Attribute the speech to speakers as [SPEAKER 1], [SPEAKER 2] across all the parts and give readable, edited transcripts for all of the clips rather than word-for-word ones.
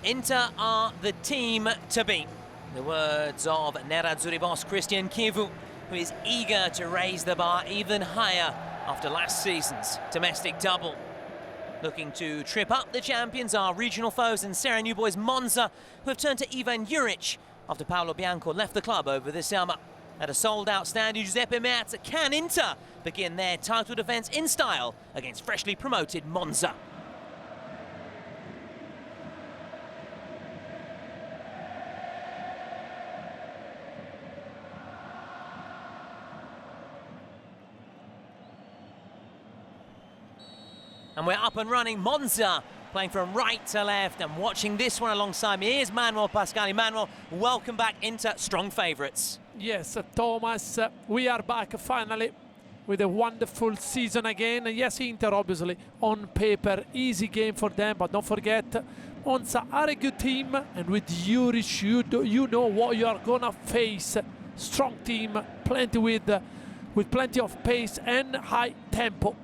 [SPEAKER 1] Inter are the team to beat. The words of Nerazzurri boss Christian Chivu, who is eager to raise the bar even higher after last season's domestic double. Looking to trip up the champions are regional foes and Serie A new boys Monza, who have turned to Ivan Juric after Paolo Bianco left the club over the summer. At a sold-out stand, Giuseppe Meazza, can Inter begin their title defence in style against freshly promoted Monza? And we're up and running. Monza playing from right to left, and watching this one alongside me, here's Manuel Pascali. Manuel, welcome back. Inter, strong favourites.
[SPEAKER 2] Yes, Thomas, we are back finally with a wonderful season again. Yes, Inter obviously on paper, easy game for them, but don't forget, Monza are a good team, and with Juric, you know what you are gonna face. Strong team, plenty with plenty of pace and high tempo.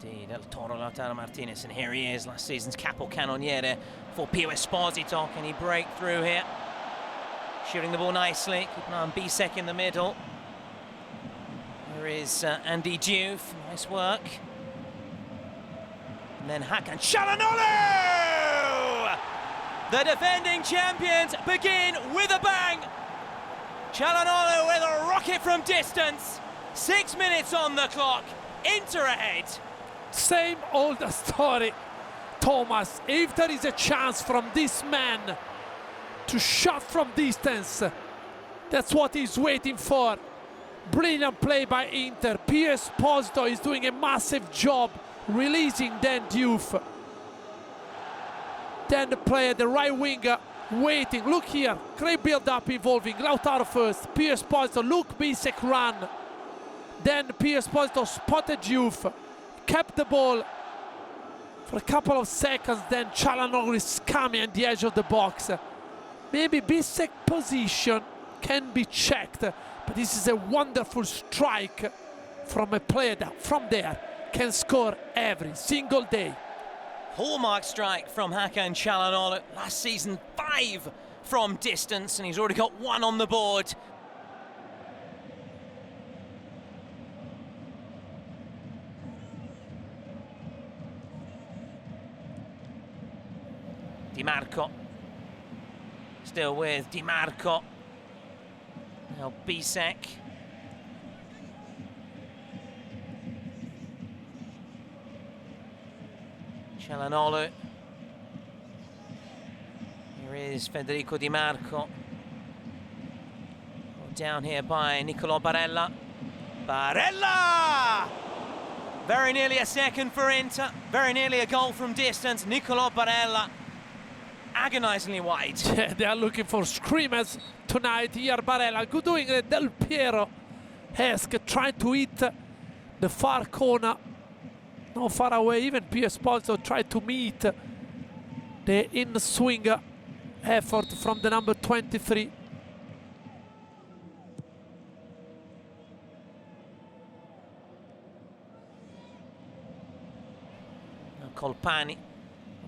[SPEAKER 1] Indeed, El Toro Lautaro Martinez, and here he is, last season's capocannoniere for Pio Esposito. Can he break through here? Shooting the ball nicely, keep an eye on Bisseck in the middle. There is Andy Diouf, nice work. And then Hakan Calhanoglu! The defending champions begin with a bang! Calhanoglu with a rocket from distance. 6 minutes on the clock, Inter ahead.
[SPEAKER 2] Same old story, Thomas. If there is a chance from this man to shot from distance, that's what he's waiting for. Brilliant play by Inter. Pio Esposito is doing a massive job releasing then Diouf. Then the player, the right winger, waiting. Look here, great build-up involving Lautaro first, Pio Esposito, look Bisseck run. Then Pio Esposito spotted Diouf, kept the ball for a couple of seconds, then Calhanoglu is coming at the edge of the box. Maybe Bisseck position can be checked, but this is a wonderful strike from a player that from there can score every single day.
[SPEAKER 1] Hallmark strike from Hakan Calhanoglu. Last season 5 from distance, and he's already got 1 on the board. Di Marco, still with Di Marco. Now Bisseck. Calhanoglu. Here is Federico Di Marco. Down here by Niccolò Barella. Barella! Very nearly a second for Inter. Very nearly a goal from distance. Niccolò Barella. Agonizingly wide.
[SPEAKER 2] Yeah, they are looking for screamers tonight. Here Barella doing a Del Piero-esque, trying to hit the far corner. Not far away, even Pio Esposito tried to meet the in-swing effort from the number 23.
[SPEAKER 1] Now Colpani.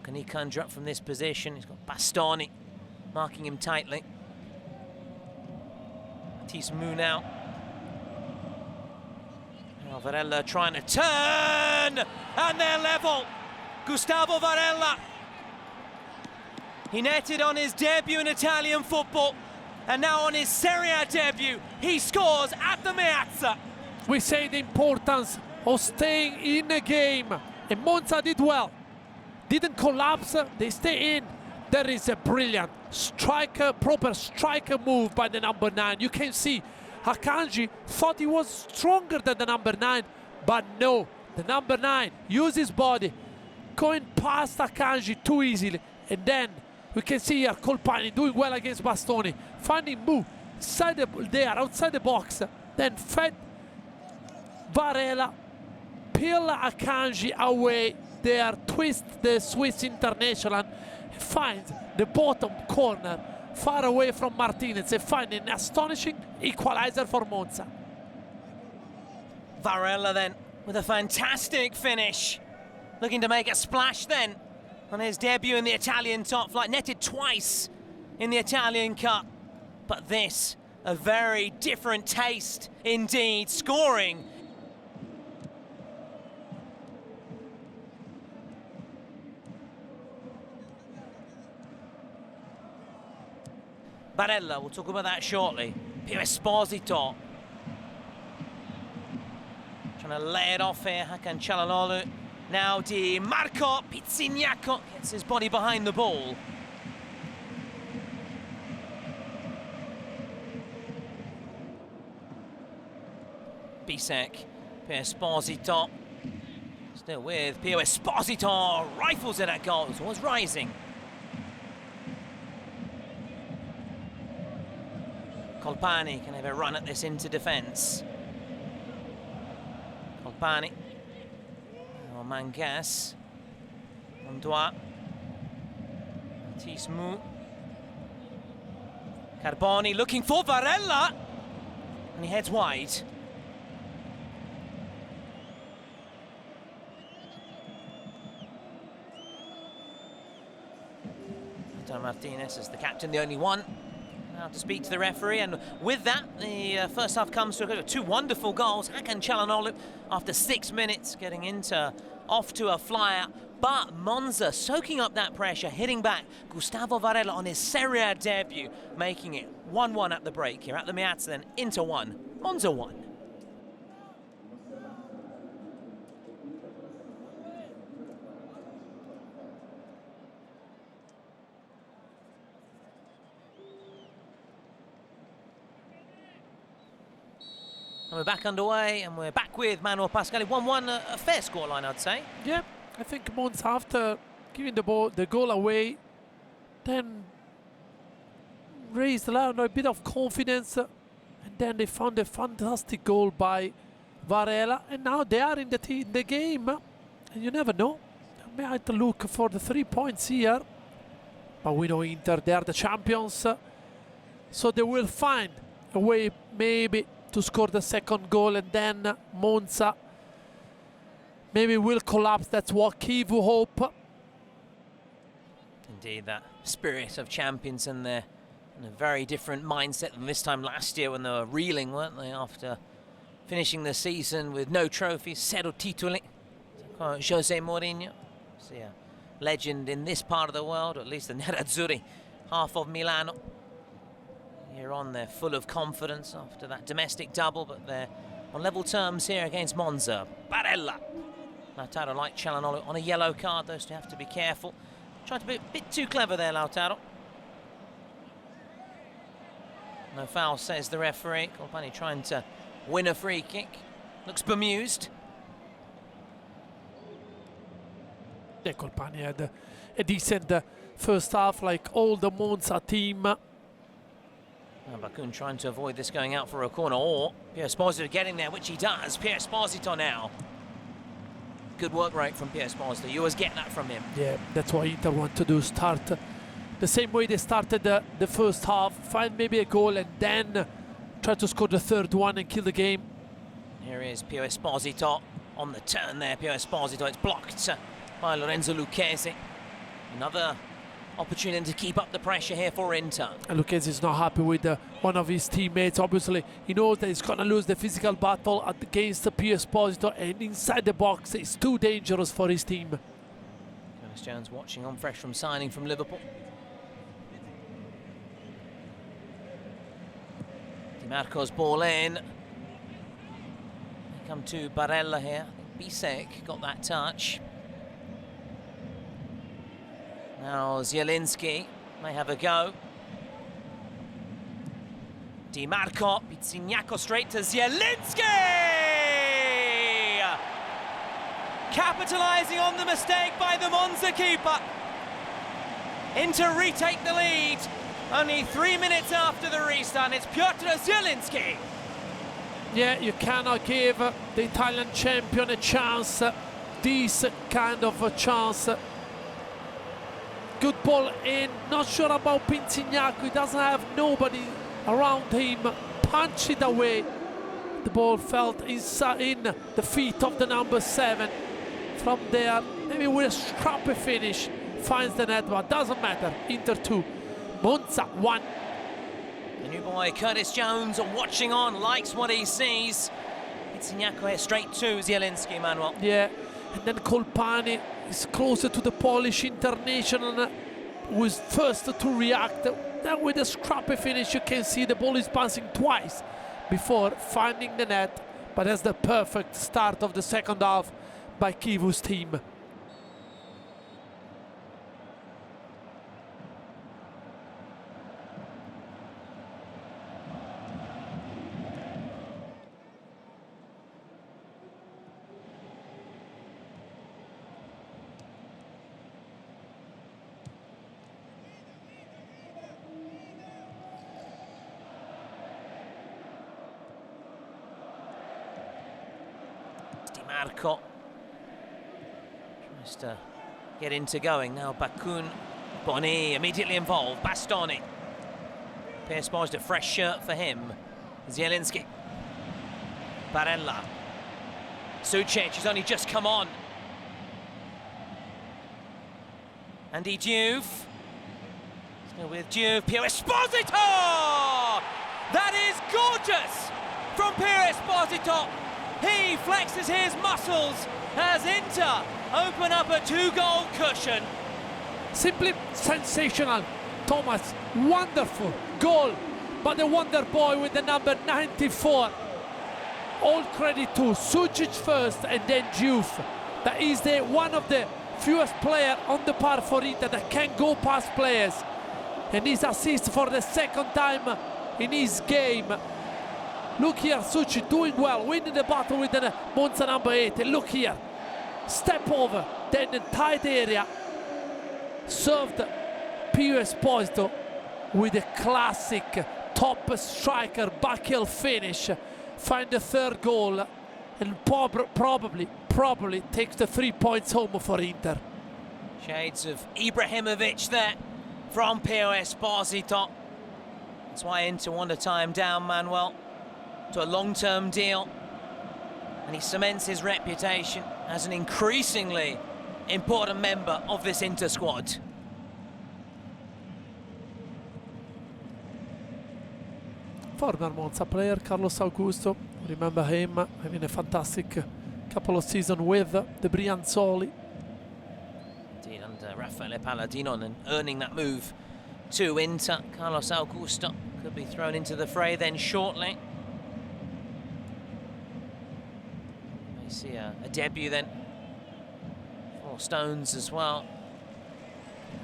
[SPEAKER 1] Can he conjure up from this position? He's got Bastoni marking him tightly. Matisse Munau. Now Varela trying to turn, and they're level. Gustavo Varela. He netted on his debut in Italian football, and now on his Serie A debut, he scores at the Meazza.
[SPEAKER 2] We say the importance of staying in a game, and Monza did well. Didn't collapse, they stay in. There is a brilliant striker, proper striker move by the number 9. You can see Akanji thought he was stronger than the number 9, but no, the number 9 used his body, going past Akanji too easily. And then we can see here Colpani doing well against Bastoni, finding Mu outside the box, then fed Varela, peel Akanji away. They are twist the Swiss international and finds the bottom corner far away from Martinez and find an astonishing equalizer for Monza.
[SPEAKER 1] Varela then with a fantastic finish. Looking to make a splash then on his debut in the Italian top flight. Netted twice in the Italian Cup. But this, a very different taste indeed, scoring. Varela, we'll talk about that shortly. Esposito. Trying to lay it off here, Calhanoglu. Now Di Marco, Pizzignacco gets his body behind the ball. Bisseck, Esposito. Still with Esposito, rifles it at goals, was rising. Colpani can have a run at this into defence. Colpani. Oh, Mangas. Ondoa. Tismu. Carboni looking for Varela. And he heads wide. Martinez is the captain, the only one now to speak to the referee, and with that the first half comes to a close. Two wonderful goals. Calhanoglu after 6 minutes getting Inter off to a flyer, but Monza soaking up that pressure, hitting back. Gustavo Varela on his Serie A debut, making it 1-1 at the break here at the Miazza. Then Inter 1, Monza 1. And we're back underway, and we're back with Manuel Pascali. 1-1, a fair scoreline, I'd say.
[SPEAKER 2] Yeah, I think Monza, after giving the goal away, then raised a bit of confidence, and then they found a fantastic goal by Varela, and now they are in the game, and you never know. They might look for the 3 points here, but we know Inter, they are the champions, so they will find a way maybe to score the second goal, and then Monza maybe will collapse. That's what Kivu hope.
[SPEAKER 1] Indeed, that spirit of champions in there, in a very different mindset than this time last year when they were reeling, weren't they, after finishing the season with no trophies, zero titoli. Jose Mourinho, so yeah, legend in this part of the world, or at least the Nerazzurri, half of Milano. Here on, they're full of confidence after that domestic double, but they're on level terms here against Monza. Barella. Lautaro like Calhanoglu on a yellow card. Those two have to be careful. Tried to be a bit too clever there, Lautaro. No foul, says the referee. Colpani trying to win a free kick. Looks bemused.
[SPEAKER 2] Yeah, Colpani had a decent first half, like all the Monza team.
[SPEAKER 1] Bakun trying to avoid this going out for a corner, or Esposito getting there, which he does. Esposito now. Good work rate from Esposito. You always get that from him. Yeah,
[SPEAKER 2] that's what Inter want to do. Start the same way they started the first half. Find maybe a goal and then try to score the third one and kill the game.
[SPEAKER 1] Here is Esposito on the turn there. Esposito, it's blocked by Lorenzo Lucchesi. Another opportunity to keep up the pressure here for Inter.
[SPEAKER 2] And Lucchesi is not happy with one of his teammates. Obviously, he knows that he's going to lose the physical battle against Esposito, and inside the box it's too dangerous for his team.
[SPEAKER 1] Curtis Jones watching on, fresh from signing from Liverpool. Di Marco's ball in. They come to Barella here. I think Bisseck got that touch. Now Zielinski may have a go. Di Marco, Pizzignacco straight to Zielinski! Capitalising on the mistake by the Monza keeper. Inter retake the lead. Only 3 minutes after the restart, it's Piotr Zielinski.
[SPEAKER 2] Yeah, you cannot give the Italian champion a chance this kind of a chance. Good ball in, not sure about Pinzignaco, he doesn't have nobody around him, punch it away. The ball felt inside in the feet of the number 7. From there, maybe with a scrappy finish, finds the net, but doesn't matter. Inter 2, Monza 1.
[SPEAKER 1] The new boy Curtis Jones watching on, likes what he sees. Pinzignaco here straight to Zielinski, Manuel.
[SPEAKER 2] Yeah, and then Colpani is closer to the Polish international, who is first to react. Then with a scrappy finish, you can see the ball is bouncing twice before finding the net, but that's the perfect start of the second half by Kivu's team.
[SPEAKER 1] Marco tries to get into going. Now Bakun, Boni immediately involved. Bastoni. Esposito, fresh shirt for him. Zielinski. Varela. Sucic has only just come on. Andy Diouf. Still with Diouf. Piero Esposito! That is gorgeous from Piero Esposito. He flexes his muscles as Inter open up a 2-goal cushion.
[SPEAKER 2] Simply sensational, Thomas. Wonderful goal by the wonder boy with the number 94. All credit to Sucic first and then Diouf. That is one of the fewest players on the par for Inter that can go past players. And his assist for the second time in his game. Look here, Sucic doing well, winning the battle with the Monza number 8. And look here, step over, then in tight area, served Piero Esposito with a classic top striker backheel finish. Find the third goal and probably takes the 3 points home for Inter.
[SPEAKER 1] Shades of Ibrahimovic there from Piero Esposito. That's why Inter want a time down, Manuel, to a long-term deal, and he cements his reputation as an increasingly important member of this Inter squad.
[SPEAKER 2] Former Monza player Carlos Augusto, remember him having a fantastic couple of seasons with the Brianzoli.
[SPEAKER 1] Indeed, under Raffaele Palladino, and earning that move to Inter. Carlos Augusto could be thrown into the fray then shortly. May see a debut then for Stones as well.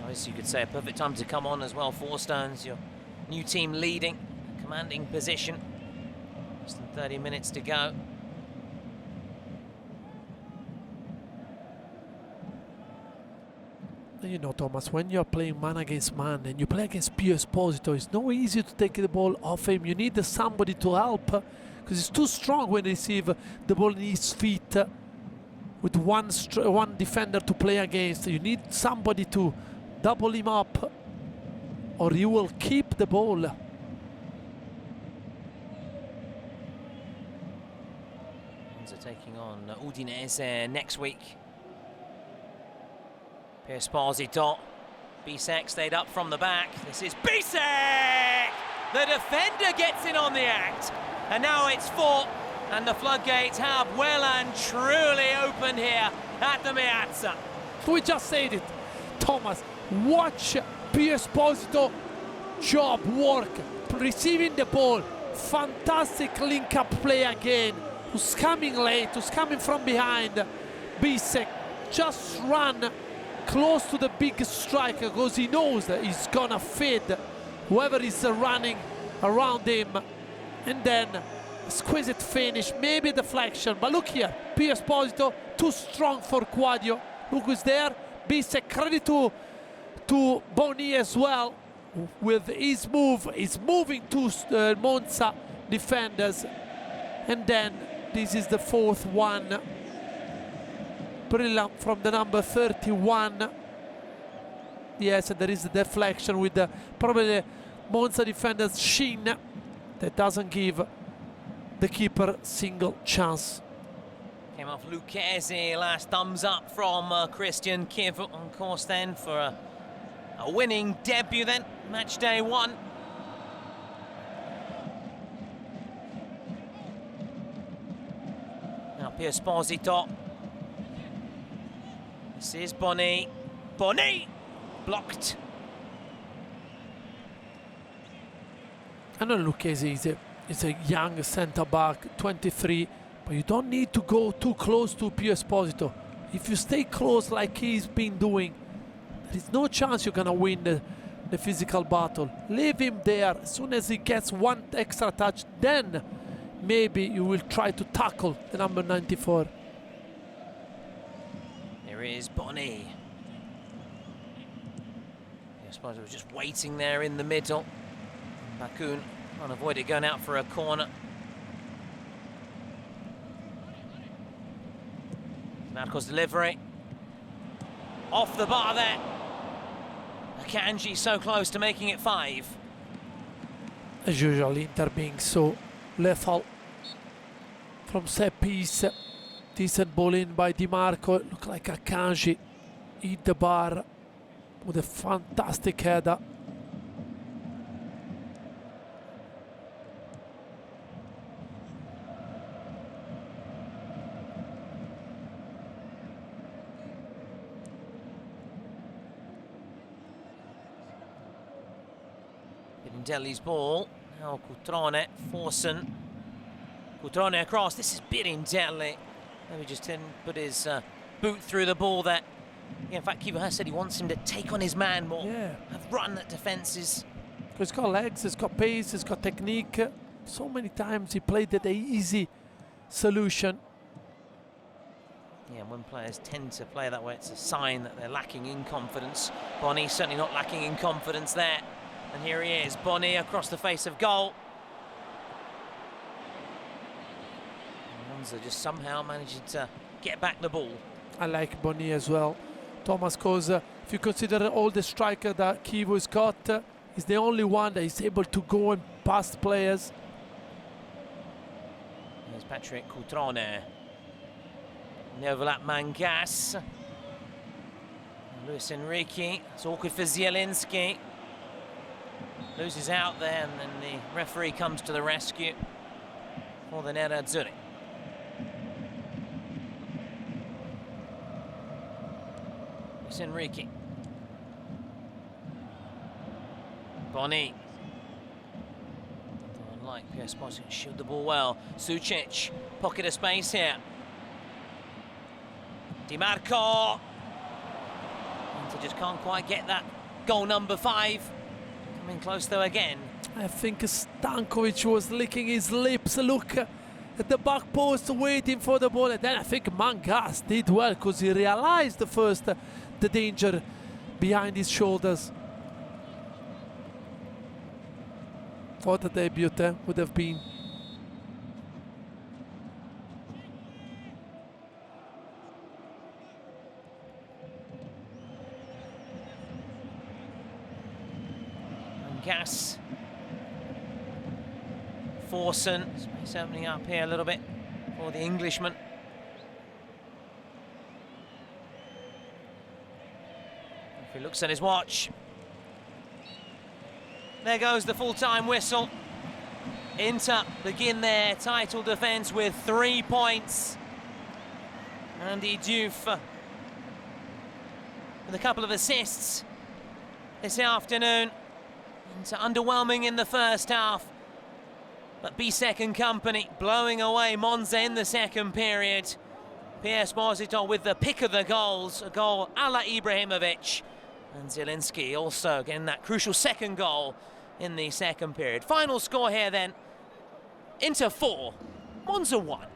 [SPEAKER 1] I guess you could say a perfect time to come on as well for Stones, your new team leading, commanding position. Less than 30 minutes to go.
[SPEAKER 2] You know, Thomas, when you're playing man against man and you play against Piero Esposito, it's not easy to take the ball off him. You need somebody to help, because he's too strong when he receives the ball in his feet with one defender to play against. You need somebody to double him up, or you will keep the ball.
[SPEAKER 1] Monza taking on Udinese next week. Esposito. Bisseck stayed up from the back. This is Bisseck! The defender gets in on the act. And now it's 4. And the floodgates have well and truly opened here at the Meazza.
[SPEAKER 2] We just said it, Thomas. Watch Piero Esposito job, work, receiving the ball. Fantastic link-up play again. Who's coming late, who's coming from behind. Bisseck just run close to the big striker because he knows that he's gonna feed whoever is running around him, and then exquisite finish, maybe a deflection, but look here, Piero Esposito too strong for Quadio. Look who's there. Bisseck, credit to Boni as well with his move. He's moving to Monza defenders, and then this is the 4th one. brilliant from the number 31. Yes, and there is a deflection with the probably Monza defender's shin that doesn't give the keeper single chance.
[SPEAKER 1] Came off Lucchese, last thumbs up from Christian Chivu on course then for a winning debut then, match day 1. Now Esposito. This is Boni. Boni! Blocked.
[SPEAKER 2] I know Lucchese is a young centre-back, 23, but you don't need to go too close to Esposito. If you stay close like he's been doing, there is no chance you're going to win the physical battle. Leave him there. As soon as he gets one extra touch, then maybe you will try to tackle the number 94.
[SPEAKER 1] There is Boni. Esposito was just waiting there in the middle. Bakun can't avoid it going out for a corner. Marco's delivery. Off the bar there. Akanji so close to making it 5.
[SPEAKER 2] As usual, Inter being so lethal. From set piece, decent ball in by Di Marco. Look like Akanji hit the bar with a fantastic header.
[SPEAKER 1] Birindelli's ball. Now Cutrone, Forsen. Cutrone across. This is Birindelli. Maybe just didn't put his boot through the ball there. Yeah, in fact, Kiva has said he wants him to take on his man more.
[SPEAKER 2] Yeah.
[SPEAKER 1] Have run at defences.
[SPEAKER 2] He's got legs, he's got pace, he's got technique. So many times he played the easy solution.
[SPEAKER 1] Yeah, when players tend to play that way, it's a sign that they're lacking in confidence. Boni certainly not lacking in confidence there. And here he is, Boni across the face of goal. Monza just somehow managing to get back the ball.
[SPEAKER 2] I like Boni as well, Thomas, because if you consider all the striker that Kivu's got, he's the only one that is able to go and pass players.
[SPEAKER 1] There's Patrick Cutrone. The overlap Mangas. Luis Enrique. It's awkward for Zielinski. Loses out there, and then the referee comes to the rescue for the Nerazzurri. Luis Enrique. Boni. Unlike Esposito, shield the ball well. Sucic, pocket of space here. Di Marco. Inter just can't quite get that goal number 5. Coming close though again.
[SPEAKER 2] I think Stankovic was licking his lips. Look at the back post waiting for the ball. And then I think Mangas did well because he realized first the danger behind his shoulders. What a debut would have been.
[SPEAKER 1] Gas. Forsen. Space opening up here a little bit for the Englishman. If he looks at his watch. There goes the full-time whistle. Inter begin their title defence with 3 points. Andy Diouf with a couple of assists this afternoon. Inter underwhelming in the first half, but Bisseck and company blowing away Monza in the second period. Esposito with the pick of the goals, a goal a la Ibrahimovic, and Zielinski also getting that crucial second goal in the second period. Final score here then, Inter 4, Monza 1.